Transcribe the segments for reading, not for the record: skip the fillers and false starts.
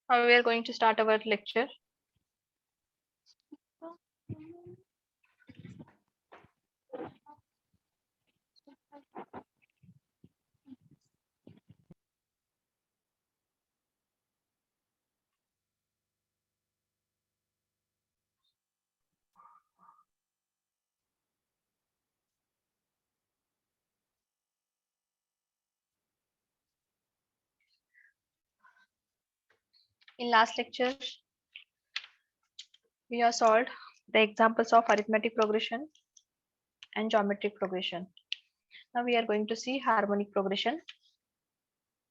Now we are going to start our lecture. In last lecture, we have solved the examples of arithmetic progression and geometric progression. Now we are going to see harmonic progression.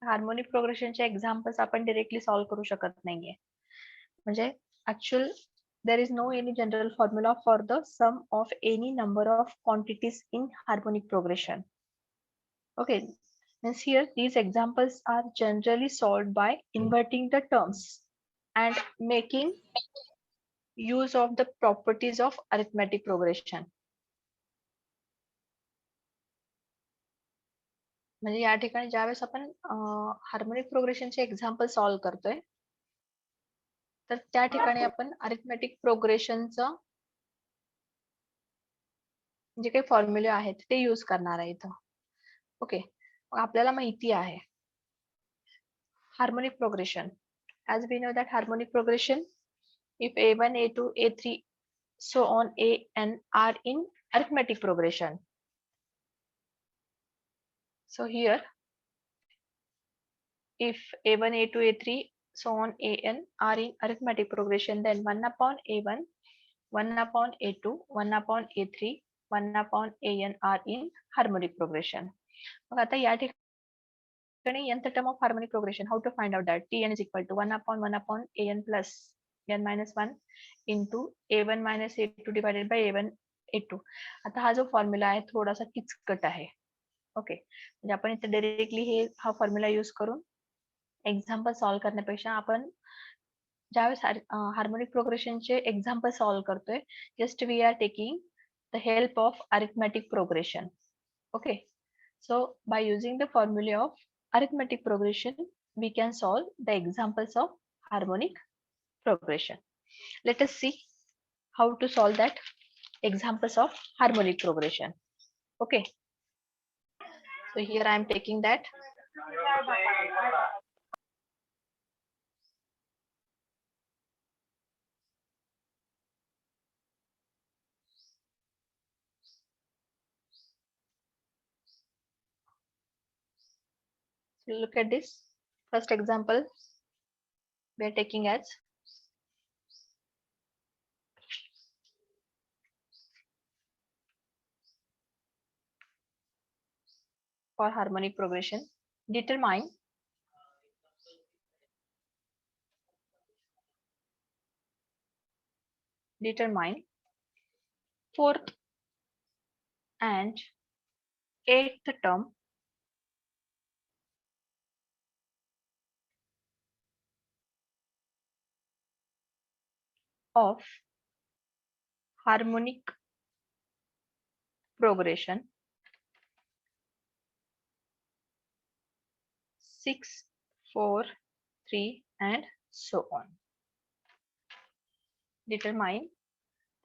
Harmonic प्रोग्रेशनचे examples आपण directly solve करू शकत नाहीये. म्हणजे actual there is no any general formula for the sum of any number of quantities in harmonic progression. Okay, means here these examples are generally solved by inverting the terms and making use of the properties of arithmetic progression. म्हणजे या ठिकाणी ज्यावेळेस आपण harmonic प्रोग्रेशनचे example solve करतोय तर त्या ठिकाणी आपण अरिथमेटिक प्रोग्रेशनचं जे काही फॉर्म्युले आहेत ते यूज करणार आहे इथं. ओके, आपल्याला माहिती आहे harmonic progression. As we know that harmonic progression if a1 a2 a3 so on an are in arithmetic progression. So here if a1 a2 a3 so on an are in arithmetic progression, then 1 upon a1 1 upon a2 1 upon a3 1 upon an are in harmonic progression. मग आता या ठिकाणी nth term of harmonic progression, how to find out that? Tn is equal to 1 upon an plus n minus 1 into a1 minus a2 divided by a1 a2. आता हा जो formula आहे थोडासा किचकट आहे. ओके, म्हणजे आपण इथे डायरेक्टली हा फॉर्म्युला यूज करून एक्झाम्पल सॉल्व्ह करण्यापेक्षा आपण ज्यावेळेस हार्मोनिक प्रोग्रेशनचे एक्झाम्पल सॉल्व्ह करतोय, just we are taking the help of arithmetic progression. Okay, so by using the formula of arithmetic progression we can solve the examples of harmonic progression. Let us see how to solve that examples of harmonic progression. Okay, so here I am taking that. So look at this first example we are taking as for harmonic progression. Determine fourth and eighth term of harmonic progression 6, 4, 3 and so on. Determine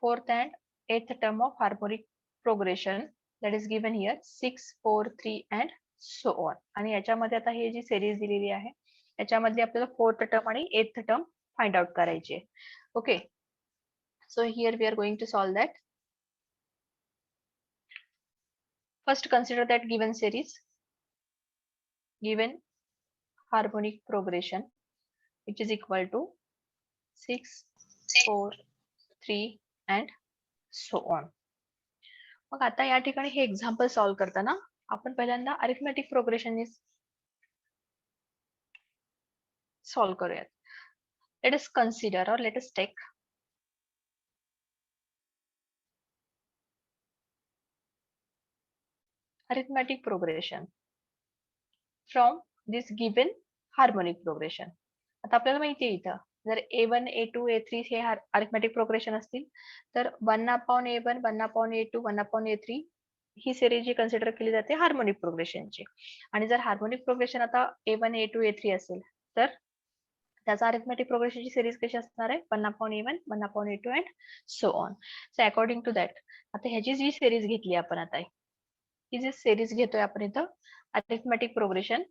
fourth and eighth term of harmonic progression that is given here 6, 4, 3 and so on. आणि याच्यामध्ये आता हे जी series दिलेली आहे याच्यामध्ये आपल्याला fourth term आणि th term find out करायची आहे. Okay, so here we are going to solve that. First consider that given series, given harmonic progression which is equal to 6, 4, 3 and so on. मग आता या ठिकाणी हे एक्झाम्पल सॉल्व्ह करताना आपण पहिल्यांदा अरिथमेटिक प्रोग्रेशन सॉल्व्ह करूयात. Let us consider or let us take arithmetic progression from this given harmonic progression. आता आपल्याला माहिती आहे इथं जर a1 a2 a3 हे अरिथमेटिक प्रोग्रेशन असतील तर 1 upon a1 1 upon a2 1 upon a3 ही सिरीज जी कन्सिडर केली जाते हार्मोनिक प्रोग्रेशनची. आणि जर हार्मोनिक प्रोग्रेशन आता a1 a2 a3 असेल तर त्याचा अरिथमेटिक प्रोग्रेशनची सिरीज कशी असणार आहे 1/A1 1/A2 and so on. So according to that आता ह्याची जी सिरीज घेतली आपण आता ही जी सिरीज घेतोय आपण इथं arithmetic progression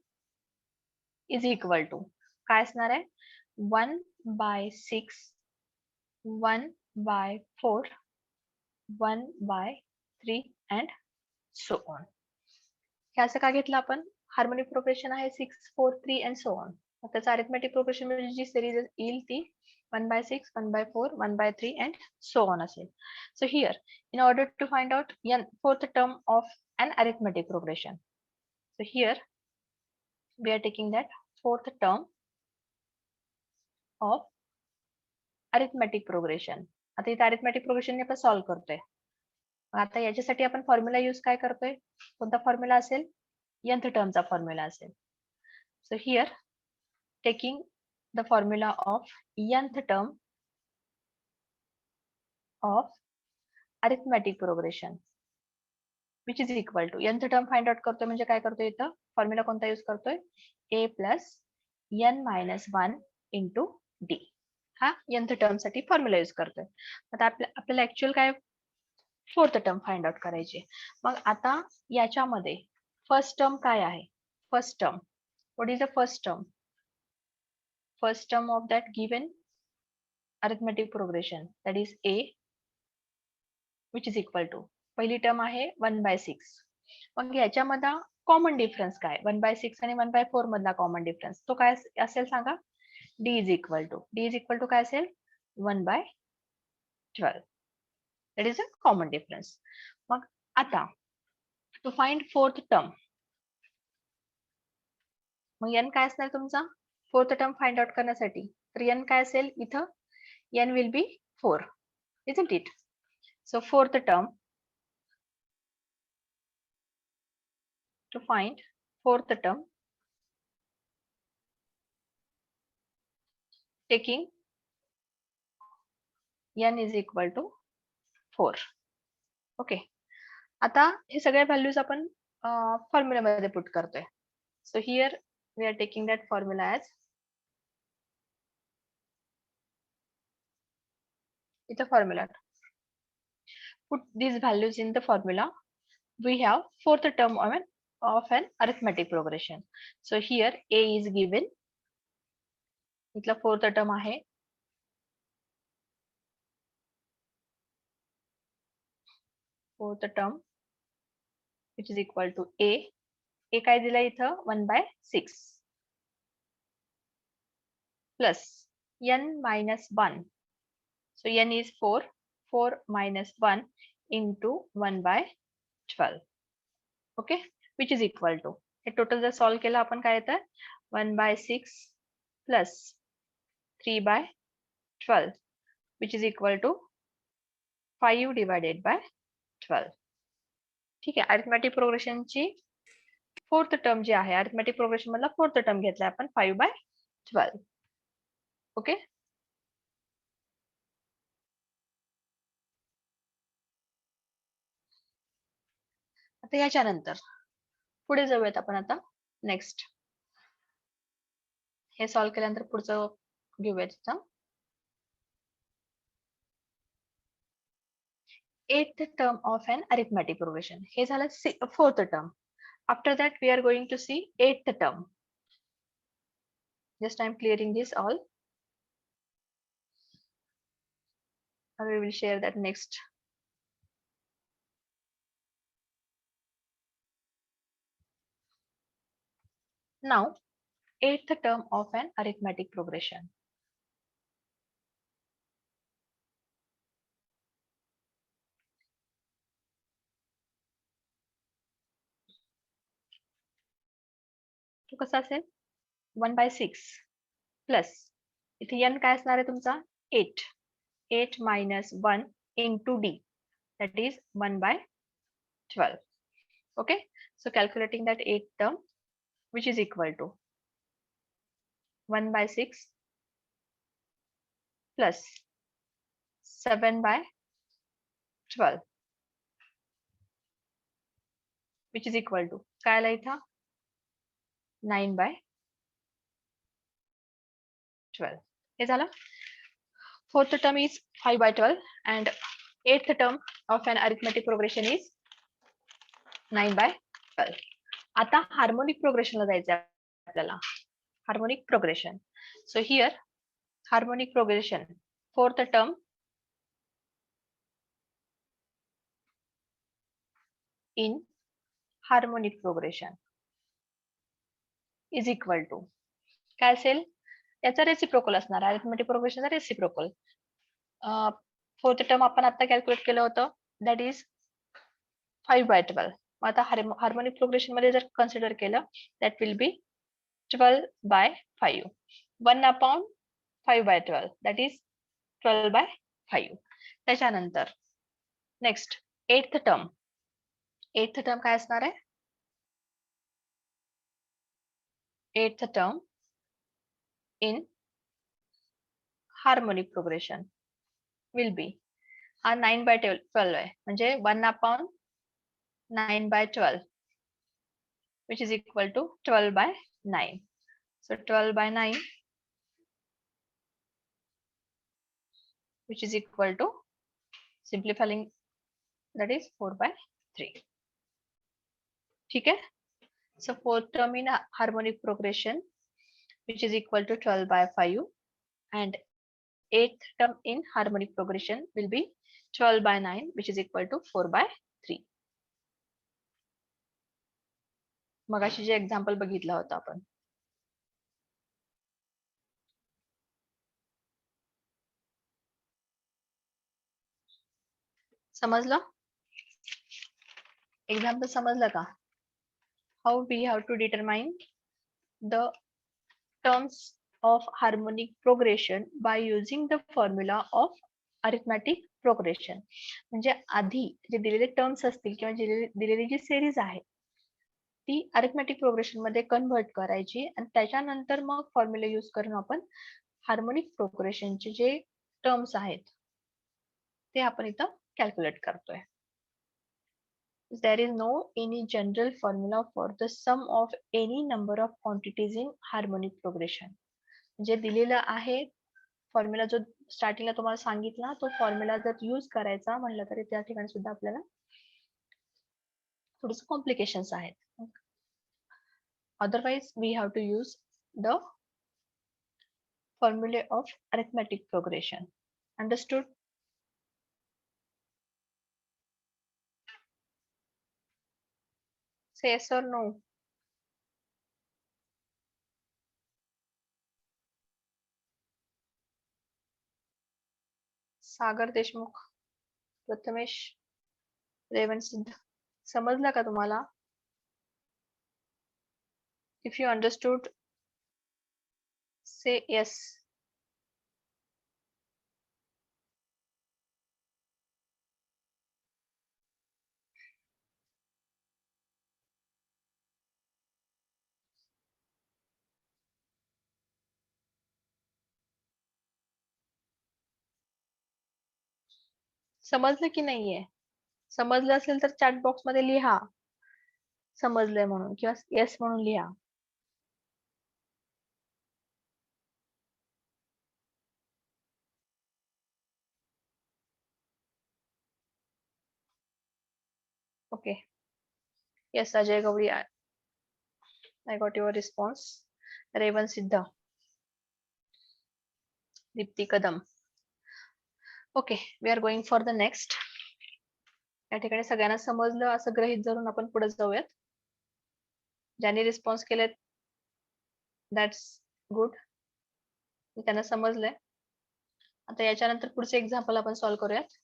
is equal to काय असणार आहे 1/6 1/4 1/3 अँड सो ऑन. हे असं का घेतलं आपण हार्मोनिक प्रोग्रेशन आहे 6 4 3 अँड सो ऑन. त्याचा अरिथमेटिक प्रोग्रेशन म्हणजे जी सिरीज येईल ती 1/6 1/4 1/3 अँड सो ऑन असेल. So here in order to find out fourth term of an arithmetic progression, so here we are taking that fourth term of arithmetic progression. आता इथे arithmetic progression आपण solve करतोय. आता याच्यासाठी आपण फॉर्म्युला यूज काय करतोय कोणता फॉर्म्युला असेल nth टर्मचा फॉर्म्युला असेल. So here taking the formula of nth term of arithmetic progression which is equal to nth term find out करतोय म्हणजे काय करतोय इथं फॉर्म्युला कोणता यूज करतोय a plus n minus 1 into D. हा nth टर्म साठी फॉर्म्युला यूज करतोय. आता आपल्याला ऍक्च्युअल काय फोर्थ टर्म फाइंड आउट करायची. मग आता याच्यामध्ये फर्स्ट टर्म काय आहे first term what is the first term of that given arithmetic progression that is a which is equal to पहिली टर्म आहे 1/6. मग याच्यामध्ये कॉमन डिफरन्स काय 1/6 आणि 1/4 मधला कॉमन डिफरन्स तो काय असेल सांगा d इज इक्वल टू काय असेल 1/12. that is a common difference. मग आता to find fourth term mug n काय असणार तुमचा फोर्थ टर्म फाइंड आउट करण्यासाठी तर n काय असेल इथं n will be 4 isn't it. So fourth term to find fourth term taking n is equal to 4. Okay आता हे सगळ्या व्हॅल्यूज आपण फॉर्म्युला मध्ये पुट करतोय. So here we are taking that formula as इथं formula put these values in the formula. We have fourth term of an arithmetic progression. So here a is given. इथला fourth term आहे fourth term which is equal to a. a काय दिला इथं 1/6 plus n minus 1. So n is 4. 4 minus 1 into 1/12. Okay, which is equal to हे total जर solve केलं आपण काय येतं 1/6 plus 3/12 which is equal to 5 divided by 12. ठीक आहे अरिथमेटिक प्रोग्रेशनची फोर्थ टर्म जी आहे अरिथमेटिक प्रोग्रेशन मधला फोर्थ टर्म घेतलाय आपण 5/12. ओके आता याच्यानंतर पुढे जाऊयात आपण आता नेक्स्ट हे सॉल्व केल्यानंतर पुढचं घेऊयात eighth term of an arithmetic progression. हे झालं fourth term. After that we are going to see eighth term. Just I am clearing this all. And we will share that next. Now eighth term of an arithmetic progression. तो कसा असेल 1/6 plus इथे n काय असणार आहे तुमचा 8. 8 minus 1 into d that is 1/12. Okay, so calculating that eighth term which is equal to 1/6 plus 7/12 which is equal to काय आला इथं 9/12. 12. हे झालं. Fourth term is 5 by 12 and eighth term of an arithmetic progression is 9 by 12. आता harmonic प्रोग्रेशनला जायचं आहे आपल्याला. Harmonic progression. So here harmonic progression, fourth term in harmonic progression is equal to काय असेल, याचा रेसिप्रोकल असणार. अरिथमेटिक प्रोग्रेशनचा रेसिप्रोकल. फोर्थ टर्म आपण आता कॅल्क्युलेट केलं होतं, दॅट इज 5 by 12. मग आता हार्मोनिक प्रोग्रेशन मध्ये जर कन्सिडर केलं, that will be 12 by 5. 1/5 by 12, that is 12 by 5. त्याच्यानंतर next eighth term. Eighth term काय असणार आहे? Eighth term in harmonic progression will be, हा 9 by 12 आहे, म्हणजे 1/9 by 12 which is equal to 12 by 9. So 12 by 9 which is equal to, simplifying, that is 4 by 3. ठीक है. So fourth term in harmonic progression which is equal to 12 by 5 and eighth term in harmonic progression will be 12 by 9 which is equal to 4 by 3. मगाशी जे example बघितलं होतं आपण. समजलं? Example समजलं का? How we have to determine the terms of harmonic progression by using the formula of arithmetic progression. म्हणजे आधी जे दिलेले टर्म्स असतील किंवा दिलेली जी सिरीज आहे ती अरिथमेटिक प्रोग्रेशन मध्ये कन्व्हर्ट करायची आणि त्याच्यानंतर मग फॉर्म्युला यूज करून आपण हार्मोनिक प्रोग्रेशनचे जे टर्म्स आहेत ते आपण इथं कॅल्क्युलेट करतोय. There is no any general formula for the sum of any number of quantities in harmonic progression. जे दिलेलं आहे फॉर्म्युला, जो स्टार्टिंगला तुम्हाला सांगितला तो फॉर्म्युला जर यूज करायचा म्हणलं तरी त्या ठिकाणी सुद्धा आपल्याला थोडेसे कॉम्प्लिकेशन्स आहेत. Otherwise we have to use the formula of arithmetic progression. Understood? Say yes or no. सागर देशमुख, प्रथमेश, रेवंत सिद्ध, समजलं का तुम्हाला? If you understood, say yes. समजलं की नाहीये? समजलं असेल तर चॅट बॉक्स मध्ये लिहा समजलंय म्हणून किंवा येस म्हणून लिहा. Okay. Yes Ajay Gawali, I got your response. Revanth Siddh, Deepti Kadam. Okay, we are going for the next. या ठिकाणी सगळ्यांना समजलं असं गृहीत धरून आपण पुढे जाऊयात. ज्यांनी रिस्पॉन्स केलेत दॅट्स गुड, त्यांना समजलंय. आता याच्यानंतर पुढचे एक्झाम्पल आपण सॉल्व्ह करूयात.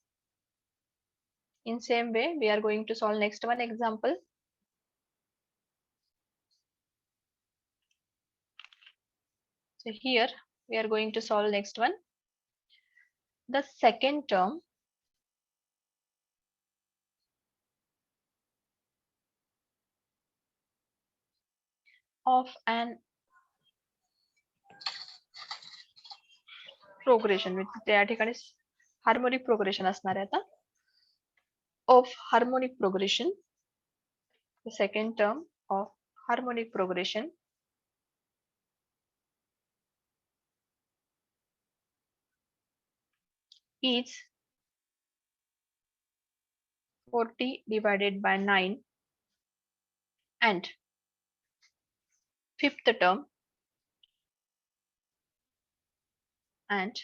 In same way we are going to solve next one example. So here we are going to solve next one. The second term of an progression with त्या ठिकाणी harmonic progression असणार आहे आता. Of harmonic progression, the second term of harmonic progression is 40 divided by 9 and fifth term and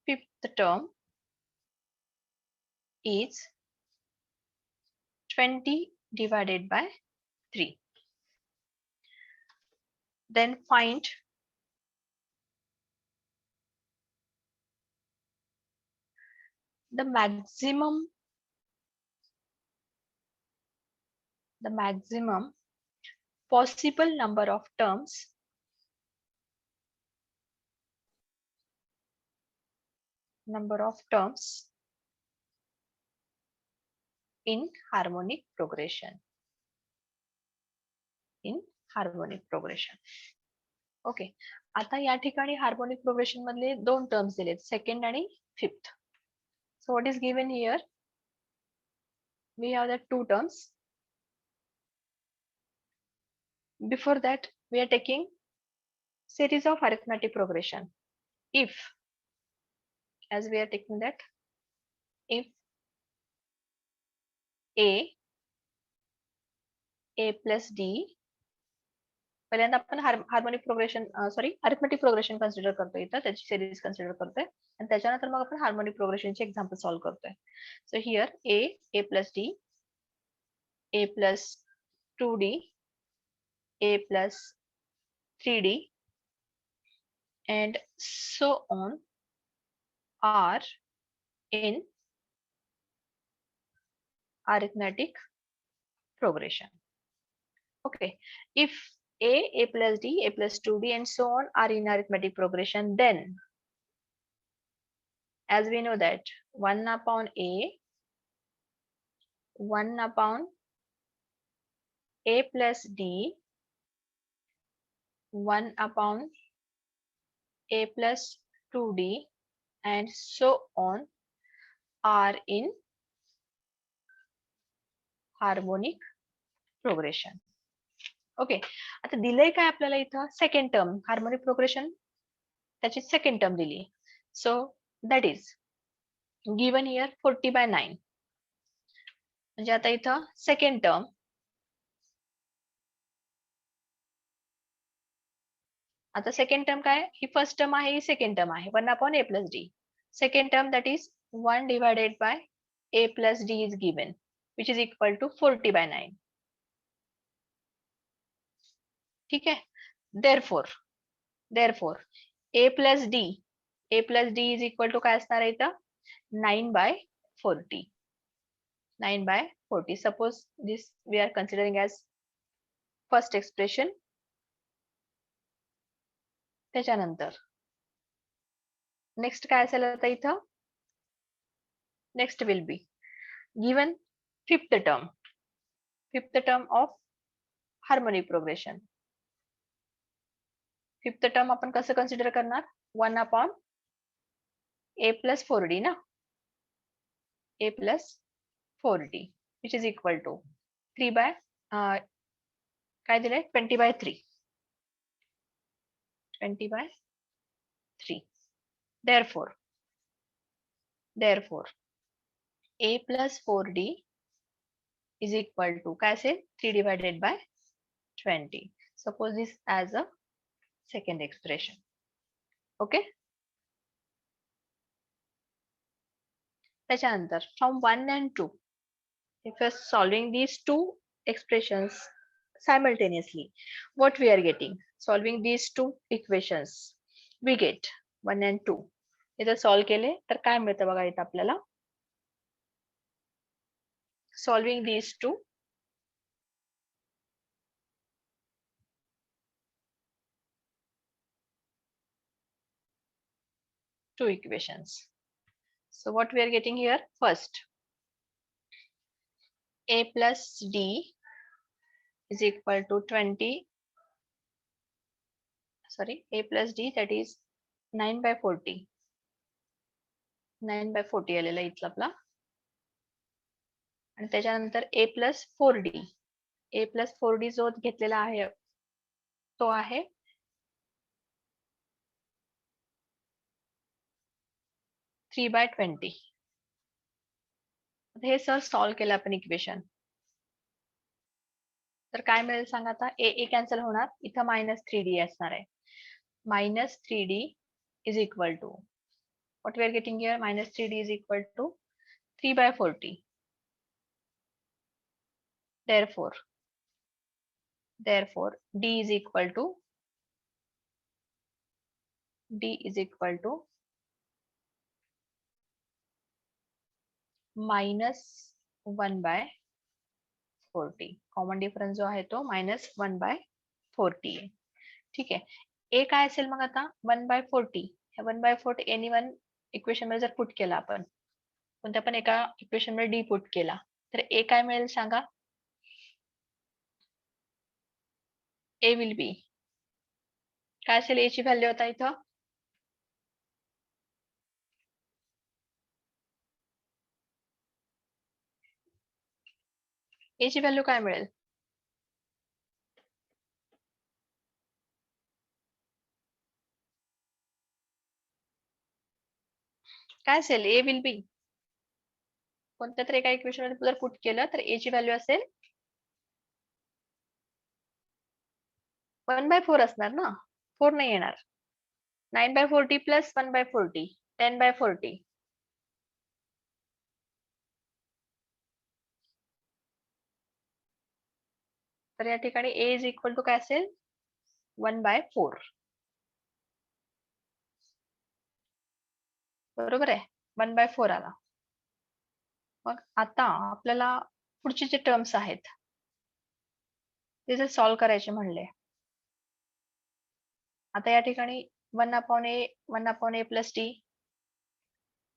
fifth term is 20 divided by 3. Then find the maximum possible number of terms in harmonic progression. Okay, आता या ठिकाणी harmonic progression मधले दोन terms दिलेत, second आणि fifth. So what is given here? We have the two terms. Before that, we are taking series of arithmetic progression. If, as we are taking that, if a plus d, पहिल्यांदा आपण harmonic progression arithmetic progression consider करतोय, इथं त्याची series consider करतोय आणि त्याच्यानंतर मग आपण harmonic प्रोग्रेशनचे एक्झाम्पल सॉल्व्ह करतोय. So here a plus d, a plus 2d, a plus 3d and so on are in arithmetic progression. Okay, if a plus d, a plus 2d and so on are in arithmetic progression, then as we know that 1 upon a, 1 upon a plus d, 1 upon a plus 2d and so on are in harmonic progression. Okay, आता दिलंय काय आपल्याला इथं? Second term, harmonic progression त्याची second term दिली. So that is given here 40 by 9. म्हणजे आता इथं सेकंड टर्म, आता सेकंड टर्म काय? ही फर्स्ट टर्म आहे, ही सेकंड टर्म आहे. 1 upon a plus d. Second term that is 1 divided by a plus d is given, which is equal to 40 by 9. ठीक आहे. therefore a plus d is equal to काय असणार आहे इथं? 9 by 40. 9 by 40. Suppose this we are considering as first expression. त्याच्यानंतर next काय असेल आता इथं? Next will be given fifth term of harmonic progression. Fifth term आपण कसं कन्सिडर करणार? 1 upon a plus 4d ना, a plus 4d which is equal to 3 by काय दिलंय? 20 by 3. 20 by 3. Therefore a plus 4d is equal to काय असेल? 3 divided by 20. Suppose this as a second expression. Okay. त्याच्यानंतर from 1 and 2, if we are solving these two expressions simultaneously, what we are getting? Solving these two equations, we get 1 and 2. इथं solve केले तर काय मिळतं बघा इथं आपल्याला? Solving these two equations. So what we are getting here? First, a plus d is equal to 20. Sorry, a plus d, that is 9 by 40. 9 by 40 आलेला इथला आपला. आणि त्याच्यानंतर a plus 4d. a plus 4d जो घेतलेला आहे तो आहे 3/20. हे सर सॉल्व्ह केलं आपण इक्वेशन. तर काय मिळेल सांगा आता. ए कॅन्सल होणार, इथं -3d असणार आहे. -3d is equal to what we are getting here. -3d is equal to 3/40. Therefore d is equal to -1/40. Common difference जो आहे तो -1/40 आहे. ठीक आहे. ए काय असेल मग आता 1/40. 1/40 एनी वन इक्वेशन मध्ये जर पुट केला आपण, कोणत्या पण एका इक्वेशन मध्ये डी पुट केला, तर ए काय मिळेल सांगा. ए विल बी काय असेल. ए ची व्हॅल्यू आता इथं ए ची व्हॅल्यू काय मिळेल. काय असेल. ए विल बी कोणत्या तरी एका इक्वेशन मध्ये जर पुट केलं तर ए ची व्हॅल्यू असेल 1/4 असणार ना. 4 नाही येणार. 9/40 प्लस 1/40 10/40. तर या ठिकाणी ए इज इक्वल टू काय असेल 1/4. बरोबर आहे. 1/4 आला. मग आता आपल्याला पुढचे जे टर्म्स आहेत ते जर सॉल्व्ह करायचे म्हणले, आता या ठिकाणी 1/a 1/a plus D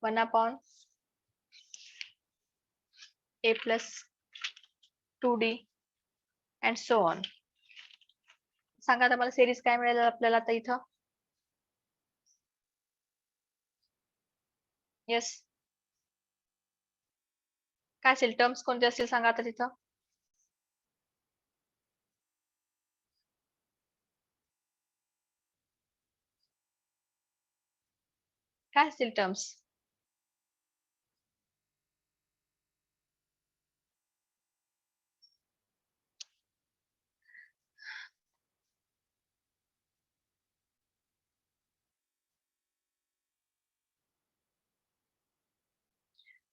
1/a plus 2d and so on. सांगा आता मला सिरीज काय मिळेल आपल्याला आता इथं. येस काय असेल. टर्म्स कोणते असतील सांगा आता तिथं. काय असतील टर्म्स.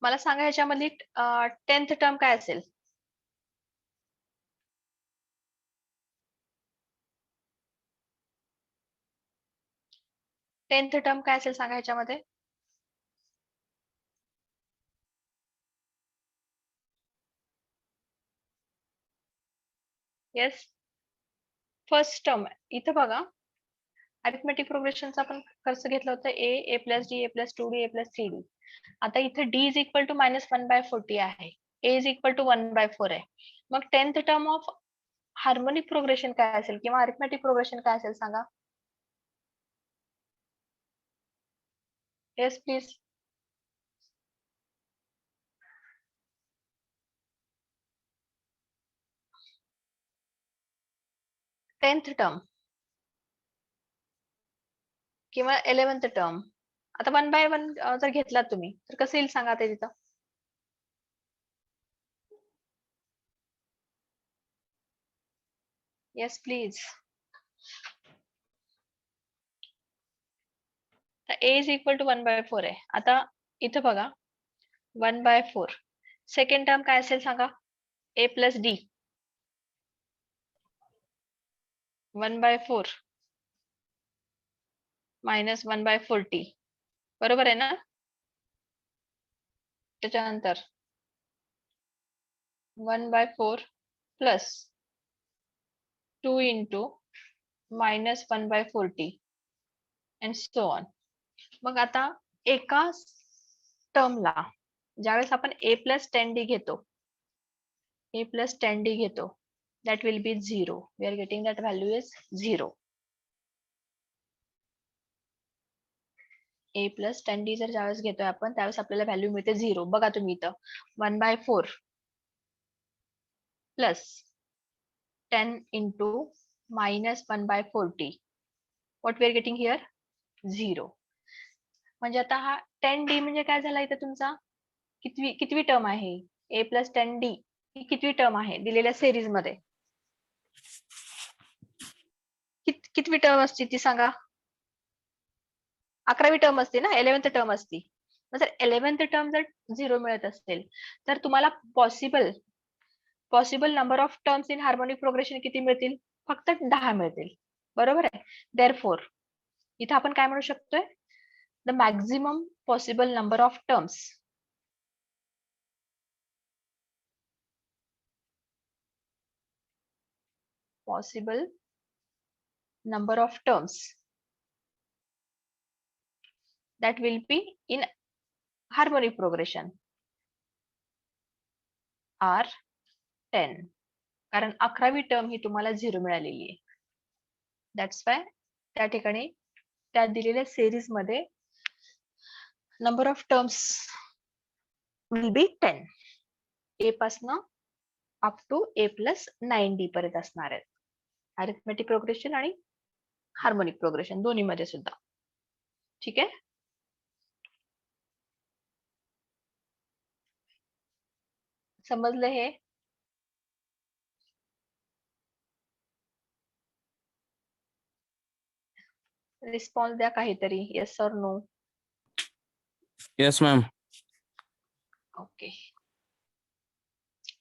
मला सांगा ह्याच्यामधली 10th टर्म काय असेल. टेन्थ टर्म काय असेल सांगा ह्याच्यामध्ये. येस फर्स्ट टर्म इथं बघा. अरिथमेटिक प्रोग्रेशनचा आपण कसं घेतलं होतं. A plus D A plus 2d A plus 3d. आता इथं d इज इक्वल टू -1/40 आहे. ए इज इक्वल टू 1/4 आहे. मग 10th term of harmonic progression काय असेल किंवा अरिथमेटिक प्रोग्रेशन काय असेल सांगा. Yes please. टेन्थ टर्म किंवा 11th टर्म. आता 1/1 जर घेतला तुम्ही तर कसं येईल सांगा ते तिथं. Yes please. A is equal to 1/4 आहे. आता इथं बघा 1/4. सेकंड टर्म काय असेल सांगा. A plus D 1/4 minus 1/40. बरोबर आहे ना. त्याच्यानंतर 1/4 plus 2 into -1/40 and so on. मग आता एका टर्मला ज्यावेळेस आपण ए प्लस 10d घेतो, that will be 0. We are getting that value is 0. A plus 10d जर ज्यावेळेस घेतोय आपण त्यावेळेस आपल्याला व्हॅल्यू मिळते 0. बघा तुम्ही इथं 1/4 plus 10 into -1/40. What we are getting here 0. म्हणजे आता हा 10D म्हणजे काय झाला इथे तुमचा, कितवी टर्म आहे, a प्लस 10D ही कितवी टर्म आहे दिलेल्या सिरीज मध्ये, कितवी टर्म असते ती सांगा. 11वी टर्म असते ना, 11th टर्म असती. जर 11th टर्म जर 0 मिळत असेल तर तुम्हाला possible number of terms in harmonic progression किती मिळतील, फक्त 10 मिळतील. बरोबर आहे. देअरफॉर इथे आपण काय म्हणू शकतोय, the maximum possible number of terms that will be in harmonic progression are 10. कारण 11वी टर्म ही तुम्हाला 0 मिळालेली आहे. दॅट्स वाय त्या ठिकाणी त्या दिलेल्या सिरीज मध्ये number of terms will be 10. A पासनं up to a plus 9D पर्यंत असणार आहेत. अरिथमेटिक प्रोग्रेशन आणि हार्मोनिक प्रोग्रेशन दोन्ही मध्ये सुद्धा. ठीक आहे. समजलं हे? रिस्पॉन्स द्या काहीतरी, येस और no. Yes, ma'am. Okay.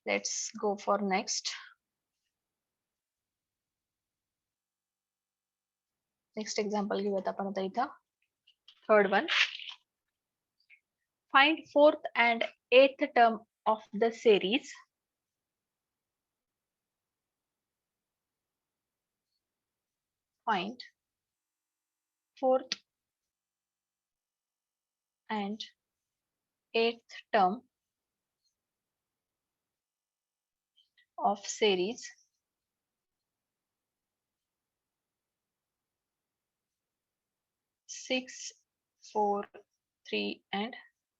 Let's go for next. Next example घेऊयात आपण आता इथं. Third one. Find fourth and eighth term of the series. Find fourth and eighth term of series 6, 4, 3 and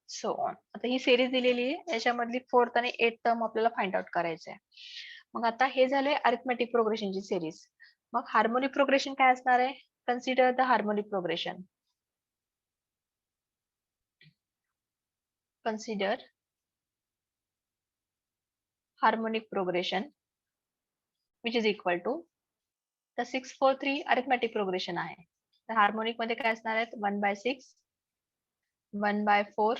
so on. आता ही series दिलेली आहे, याच्यामधली fourth आणि th term आपल्याला find out करायचं आहे. मग आता हे झाले अरिथमेटिक प्रोग्रेशनची सिरीज. मग हार्मोनिक प्रोग्रेशन काय असणार आहे, consider the harmonic progression. Consider harmonic progression which is equal to the 6, 4, 3 arithmetic progression आहे. तर हार्मोनिक मध्ये काय असणार आहेत, 1/6, 1/4,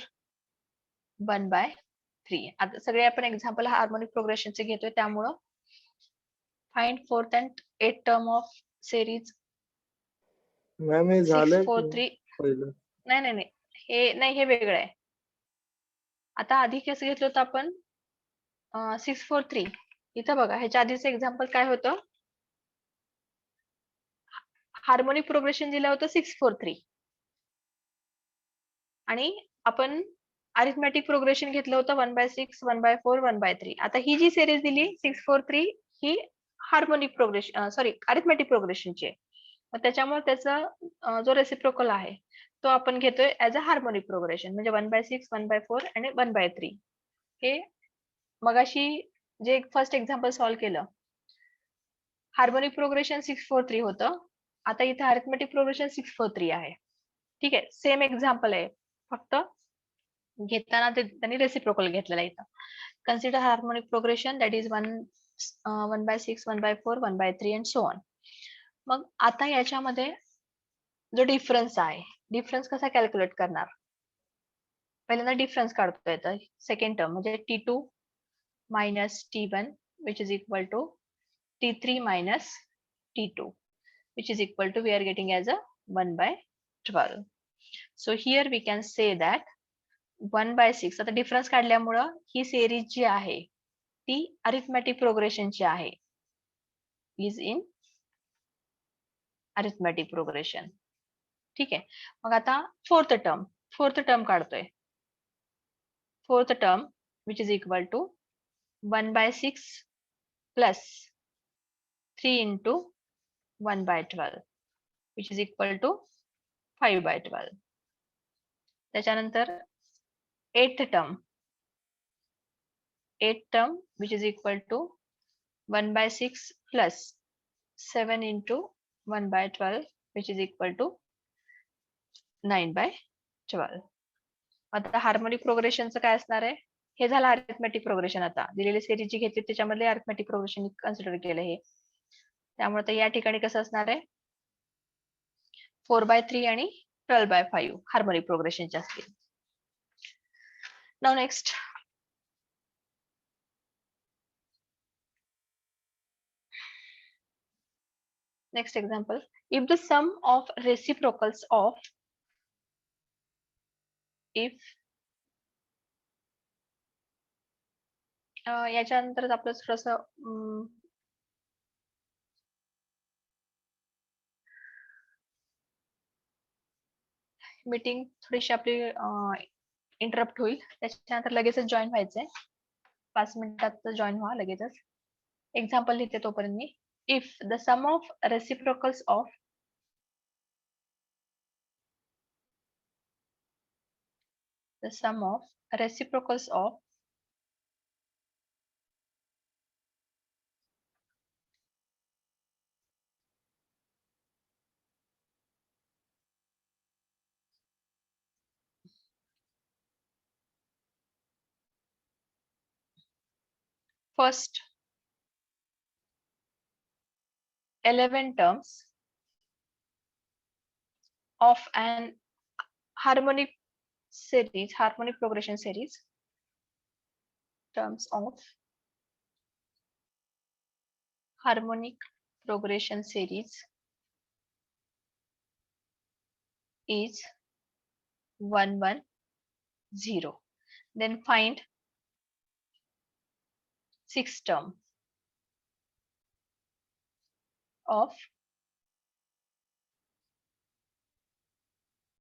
1/3. आता सगळे आपण एक्झाम्पल हार्मोनिक प्रोग्रेशनचे घेतोय, त्यामुळं find fourth and th term of series ma'am हे 6, झालंय 4, की 3. पहिलं? नाही हे वेगळं आहे. आता आधी कसं घेतलं होतं आपण, 6, 4, 3. इथं बघा, ह्याच्या आधीचं एक्झाम्पल काय होतं, हार्मोनिक प्रोग्रेशन दिलं होतं 6, 4, 3 आणि आपण अरिथमेटिक प्रोग्रेशन घेतलं होतं 1/6, 1/4, 1/3. आता ही जी सिरीज दिली 6, 4, 3 ही हार्मोनिक प्रोग्रेशन अरिथमेटिक प्रोग्रेशनची आहे. मग त्याच्यामुळे त्याचा जो रेसिप्रोकल आहे तो आपण घेतोय ऍज अ हार्मोनिक प्रोग्रेशन, म्हणजे 1/6, 1/4 आणि 1/3. हे मगाशी जे फर्स्ट एक्झाम्पल सॉल्व्ह केलं, हार्मोनिक प्रोग्रेशन 6, 4, 3 होतं. आता इथे अरिथमेटिक प्रोग्रेशन 6, 4, 3 आहे. ठीक आहे, सेम एक्झाम्पल आहे, फक्त घेताना त्यांनी रेसिप्रोकल घेतलेला आहे. इथं consider harmonic progression that is 1/6, 1/4, 1/3 and so on. मग आता याच्यामध्ये जो डिफरन्स आहे, डिफरन्स कसा कॅल्क्युलेट करणार, पहिल्यांदा डिफरन्स काढतो येतं. सेकंड टर्म म्हणजे T2 minus T1 which is equal to T3 minus T2 which is equal to, we are getting as a 1/12. So here we can say that 1/6, आता difference काढल्यामुळं ही series जी आहे ती arithmetic प्रोग्रेशनची आहे, is in arithmetic progression. ठीक आहे. मग आता fourth term काढतोय. Fourth term which is equal to 1/6 plus 3 into 1/12 which is equal to 5/12. त्याच्यानंतर eighth term which is equal to 1/6 plus 7 into 1/12 which is equal to 9/12. 12. आता harmonic प्रोग्रेशनचं काय असणार आहे? हे झालं अरिथमेटिक प्रोग्रेशन. आता दिलेली सिरीज जी घेतली त्याच्यामधले अरिथमेटिक प्रोग्रेशन कन्सिडर केलं हे. त्यामुळे आता या ठिकाणी कसं असणार आहे? 4/3 आणि 12/5 हार्मोनिक प्रोग्रेशनचे असतील. Now next, next example, if the sum of reciprocals of if याच्यानंतर आपलं थोडस मीटिंग थोडीशी आपली इंटरप्ट होईल, त्याच्यानंतर लगेचच जॉईन व्हायचंय. 5 मिनिटात जॉईन व्हा लगेचच. एक्झाम्पल लिहिते तोपर्यंत मी. If the sum of reciprocals of first 11 terms of an harmonic progression series, terms of harmonic progression series is 1 1 0. Then find 6 term of